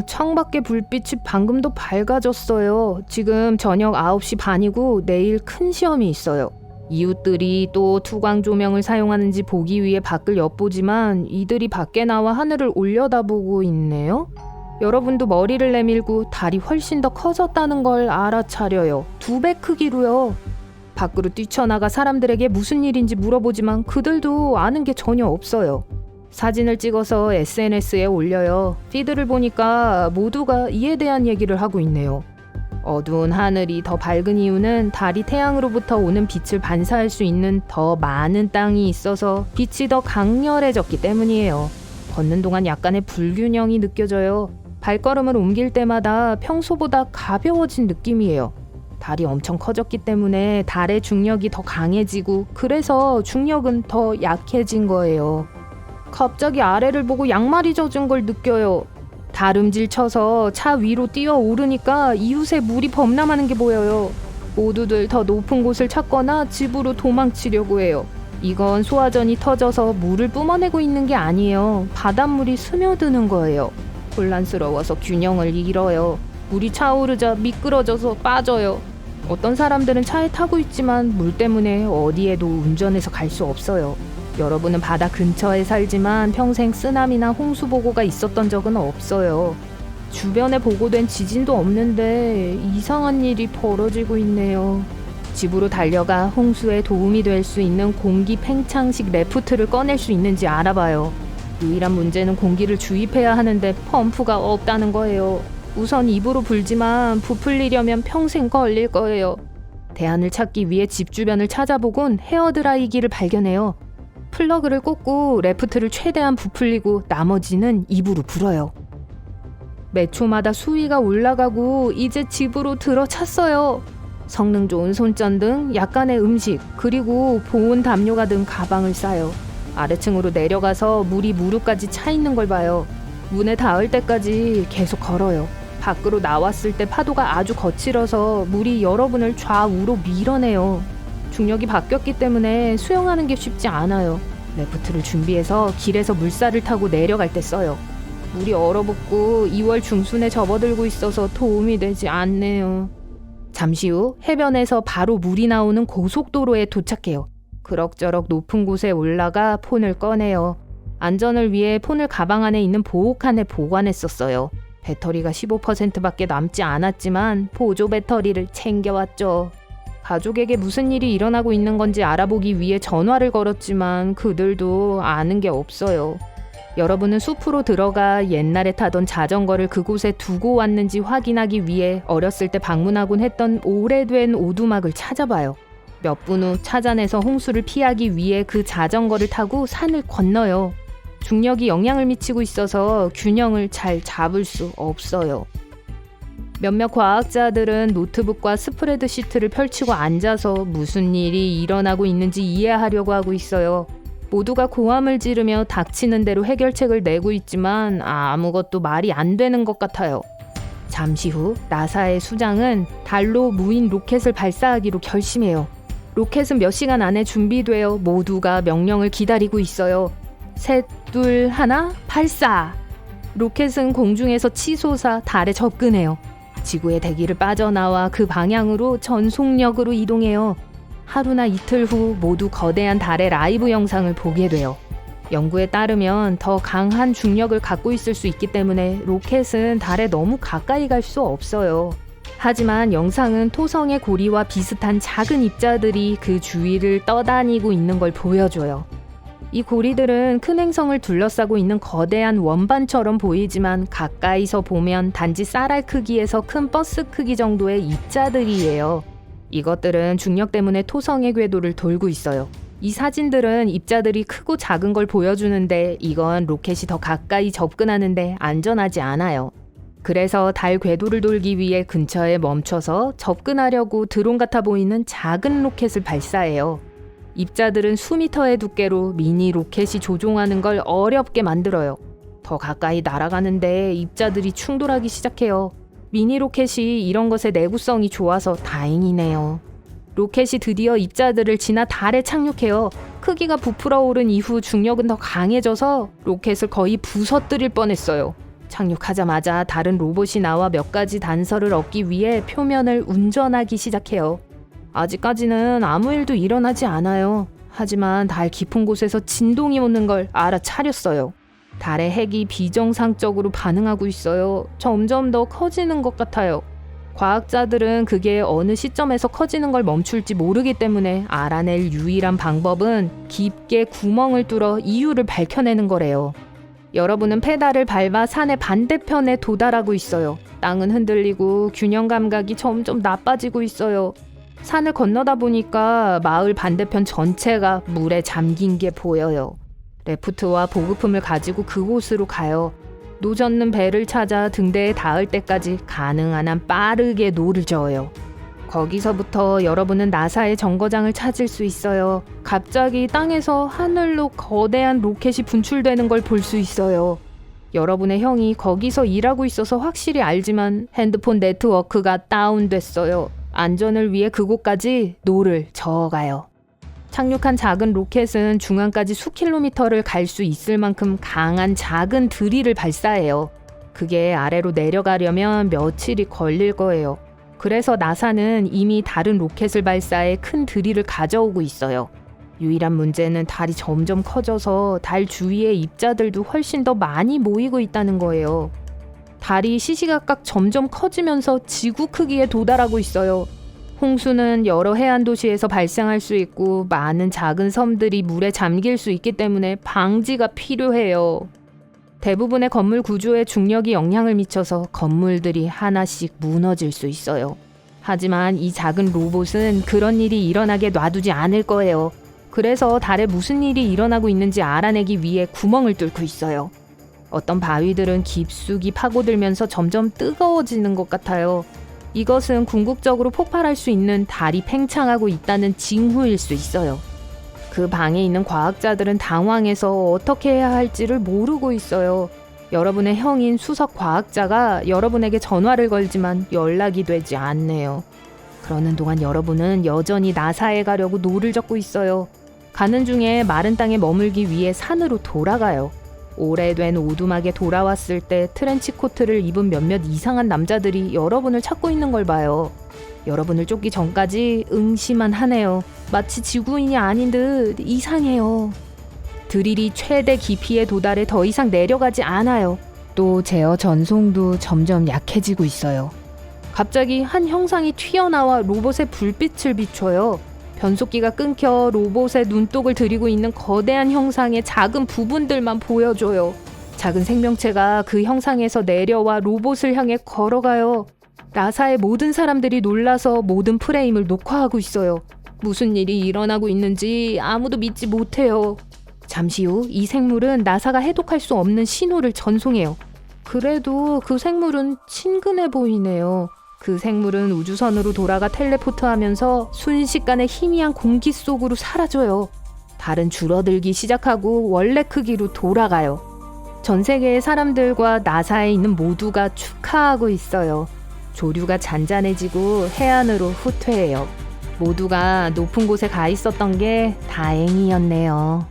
창밖에 불빛이 방금도 밝아졌어요. 지금 저녁 9시 반이고 내일 큰 시험이 있어요. 이웃들이 또 투광 조명을 사용하는지 보기 위해 밖을 엿보지만 이들이 밖에 나와 하늘을 올려다보고 있네요. 여러분도 머리를 내밀고 달이 훨씬 더 커졌다는 걸 알아차려요. 2배 크기로요. 밖으로 뛰쳐나가 사람들에게 무슨 일인지 물어보지만 그들도 아는 게 전혀 없어요. 사진을 찍어서 SNS에 올려요. 피드를 보니까 모두가 이에 대한 얘기를 하고 있네요. 어두운 하늘이 더 밝은 이유는 달이 태양으로부터 오는 빛을 반사할 수 있는 더 많은 땅이 있어서 빛이 더 강렬해졌기 때문이에요. 걷는 동안 약간의 불균형이 느껴져요. 발걸음을 옮길 때마다 평소보다 가벼워진 느낌이에요. 달이 엄청 커졌기 때문에 달의 중력이 더 강해지고 그래서 중력은 더 약해진 거예요. 갑자기 아래를 보고 양말이 젖은 걸 느껴요. 다름질 쳐서 차 위로 뛰어 오르니까 이웃에 물이 범람하는 게 보여요. 모두들 더 높은 곳을 찾거나 집으로 도망치려고 해요. 이건 소화전이 터져서 물을 뿜어내고 있는 게 아니에요. 바닷물이 스며드는 거예요. 혼란스러워서 균형을 잃어요. 물이 차오르자 미끄러져서 빠져요. 어떤 사람들은 차에 타고 있지만 물 때문에 어디에도 운전해서 갈 수 없어요. 여러분은 바다 근처에 살지만 평생 쓰나미나 홍수 보고가 있었던 적은 없어요. 주변에 보고된 지진도 없는데 이상한 일이 벌어지고 있네요. 집으로 달려가 홍수에 도움이 될 수 있는 공기 팽창식 래프트를 꺼낼 수 있는지 알아봐요. 유일한 문제는 공기를 주입해야 하는데 펌프가 없다는 거예요. 우선 입으로 불지만 부풀리려면 평생 걸릴 거예요. 대안을 찾기 위해 집 주변을 찾아보곤 헤어드라이기를 발견해요. 플러그를 꽂고 래프트를 최대한 부풀리고 나머지는 입으로 불어요. 몇 초마다 수위가 올라가고 이제 집으로 들어찼어요. 성능 좋은 손전등, 약간의 음식, 그리고 보온 담요가 든 가방을 싸요. 아래층으로 내려가서 물이 무릎까지 차 있는 걸 봐요. 문에 닿을 때까지 계속 걸어요. 밖으로 나왔을 때 파도가 아주 거칠어서 물이 여러분을 좌우로 밀어내요. 중력이 바뀌었기 때문에 수영하는 게 쉽지 않아요. 래프트를 준비해서 길에서 물살을 타고 내려갈 때 써요. 물이 얼어붙고 2월 중순에 접어들고 있어서 도움이 되지 않네요. 잠시 후 해변에서 바로 물이 나오는 고속도로에 도착해요. 그럭저럭 높은 곳에 올라가 폰을 꺼내요. 안전을 위해 폰을 가방 안에 있는 보호칸에 보관했었어요. 배터리가 15%밖에 남지 않았지만 보조 배터리를 챙겨왔죠. 가족에게 무슨 일이 일어나고 있는 건지 알아보기 위해 전화를 걸었지만 그들도 아는 게 없어요. 여러분은 숲으로 들어가 옛날에 타던 자전거를 그곳에 두고 왔는지 확인하기 위해 어렸을 때 방문하곤 했던 오래된 오두막을 찾아봐요. 몇 분 후 찾아내서 홍수를 피하기 위해 그 자전거를 타고 산을 건너요. 중력이 영향을 미치고 있어서 균형을 잘 잡을 수 없어요. 몇몇 과학자들은 노트북과 스프레드 시트를 펼치고 앉아서 무슨 일이 일어나고 있는지 이해하려고 하고 있어요. 모두가 고함을 지르며 닥치는 대로 해결책을 내고 있지만 아무것도 말이 안 되는 것 같아요. 잠시 후 나사의 수장은 달로 무인 로켓을 발사하기로 결심해요. 로켓은 몇 시간 안에 준비되어 모두가 명령을 기다리고 있어요. 셋, 둘, 하나, 발사! 로켓은 공중에서 치솟아 달에 접근해요. 지구의 대기를 빠져나와 그 방향으로 전속력으로 이동해요. 하루나 이틀 후 모두 거대한 달의 라이브 영상을 보게 돼요. 연구에 따르면 더 강한 중력을 갖고 있을 수 있기 때문에 로켓은 달에 너무 가까이 갈 수 없어요. 하지만 영상은 토성의 고리와 비슷한 작은 입자들이 그 주위를 떠다니고 있는 걸 보여줘요. 이 고리들은 큰 행성을 둘러싸고 있는 거대한 원반처럼 보이지만 가까이서 보면 단지 쌀알 크기에서 큰 버스 크기 정도의 입자들이에요. 이것들은 중력 때문에 토성의 궤도를 돌고 있어요. 이 사진들은 입자들이 크고 작은 걸 보여주는데 이건 로켓이 더 가까이 접근하는데 안전하지 않아요. 그래서 달 궤도를 돌기 위해 근처에 멈춰서 접근하려고 드론 같아 보이는 작은 로켓을 발사해요. 입자들은 수미터의 두께로 미니 로켓이 조종하는 걸 어렵게 만들어요. 더 가까이 날아가는데 입자들이 충돌하기 시작해요. 미니 로켓이 이런 것에 내구성이 좋아서 다행이네요. 로켓이 드디어 입자들을 지나 달에 착륙해요. 크기가 부풀어 오른 이후 중력은 더 강해져서 로켓을 거의 부서뜨릴 뻔했어요. 착륙하자마자 다른 로봇이 나와 몇 가지 단서를 얻기 위해 표면을 운전하기 시작해요. 아직까지는 아무 일도 일어나지 않아요. 하지만 달 깊은 곳에서 진동이 오는 걸 알아차렸어요. 달의 핵이 비정상적으로 반응하고 있어요. 점점 더 커지는 것 같아요. 과학자들은 그게 어느 시점에서 커지는 걸 멈출지 모르기 때문에 알아낼 유일한 방법은 깊게 구멍을 뚫어 이유를 밝혀내는 거래요. 여러분은 페달을 밟아 산의 반대편에 도달하고 있어요. 땅은 흔들리고 균형 감각이 점점 나빠지고 있어요. 산을 건너다 보니까 마을 반대편 전체가 물에 잠긴 게 보여요. 레프트와 보급품을 가지고 그곳으로 가요. 노젓는 배를 찾아 등대에 닿을 때까지 가능한 한 빠르게 노를 저어요. 거기서부터 여러분은 나사의 정거장을 찾을 수 있어요. 갑자기 땅에서 하늘로 거대한 로켓이 분출되는 걸 볼 수 있어요. 여러분의 형이 거기서 일하고 있어서 확실히 알지만 핸드폰 네트워크가 다운됐어요. 안전을 위해 그곳까지 노를 저어가요. 착륙한 작은 로켓은 중앙까지 수킬로미터를 갈 수 있을 만큼 강한 작은 드릴을 발사해요. 그게 아래로 내려가려면 며칠이 걸릴 거예요. 그래서 나사는 이미 다른 로켓을 발사해 큰 드릴을 가져오고 있어요. 유일한 문제는 달이 점점 커져서 달 주위의 입자들도 훨씬 더 많이 모이고 있다는 거예요. 달이 시시각각 점점 커지면서 지구 크기에 도달하고 있어요. 홍수는 여러 해안 도시에서 발생할 수 있고 많은 작은 섬들이 물에 잠길 수 있기 때문에 방지가 필요해요. 대부분의 건물 구조에 중력이 영향을 미쳐서 건물들이 하나씩 무너질 수 있어요. 하지만 이 작은 로봇은 그런 일이 일어나게 놔두지 않을 거예요. 그래서 달에 무슨 일이 일어나고 있는지 알아내기 위해 구멍을 뚫고 있어요. 어떤 바위들은 깊숙이 파고들면서 점점 뜨거워지는 것 같아요. 이것은 궁극적으로 폭발할 수 있는 달이 팽창하고 있다는 징후일 수 있어요. 그 방에 있는 과학자들은 당황해서 어떻게 해야 할지를 모르고 있어요. 여러분의 형인 수석 과학자가 여러분에게 전화를 걸지만 연락이 되지 않네요. 그러는 동안 여러분은 여전히 나사에 가려고 노를 젓고 있어요. 가는 중에 마른 땅에 머물기 위해 산으로 돌아가요. 오래된 오두막에 돌아왔을 때 트렌치 코트를 입은 몇몇 이상한 남자들이 여러분을 찾고 있는 걸 봐요. 여러분을 쫓기 전까지 응시만 하네요. 마치 지구인이 아닌 듯 이상해요. 드릴이 최대 깊이에 도달해 더 이상 내려가지 않아요. 또 제어 전송도 점점 약해지고 있어요. 갑자기 한 형상이 튀어나와 로봇의 불빛을 비춰요. 변속기가 끊겨 로봇의 눈독을 들이고 있는 거대한 형상의 작은 부분들만 보여줘요. 작은 생명체가 그 형상에서 내려와 로봇을 향해 걸어가요. 나사의 모든 사람들이 놀라서 모든 프레임을 녹화하고 있어요. 무슨 일이 일어나고 있는지 아무도 믿지 못해요. 잠시 후 이 생물은 나사가 해독할 수 없는 신호를 전송해요. 그래도 그 생물은 친근해 보이네요. 그 생물은 우주선으로 돌아가 텔레포트하면서 순식간에 희미한 공기 속으로 사라져요. 달은 줄어들기 시작하고 원래 크기로 돌아가요. 전 세계의 사람들과 나사에 있는 모두가 축하하고 있어요. 조류가 잔잔해지고 해안으로 후퇴해요. 모두가 높은 곳에 가 있었던 게 다행이었네요.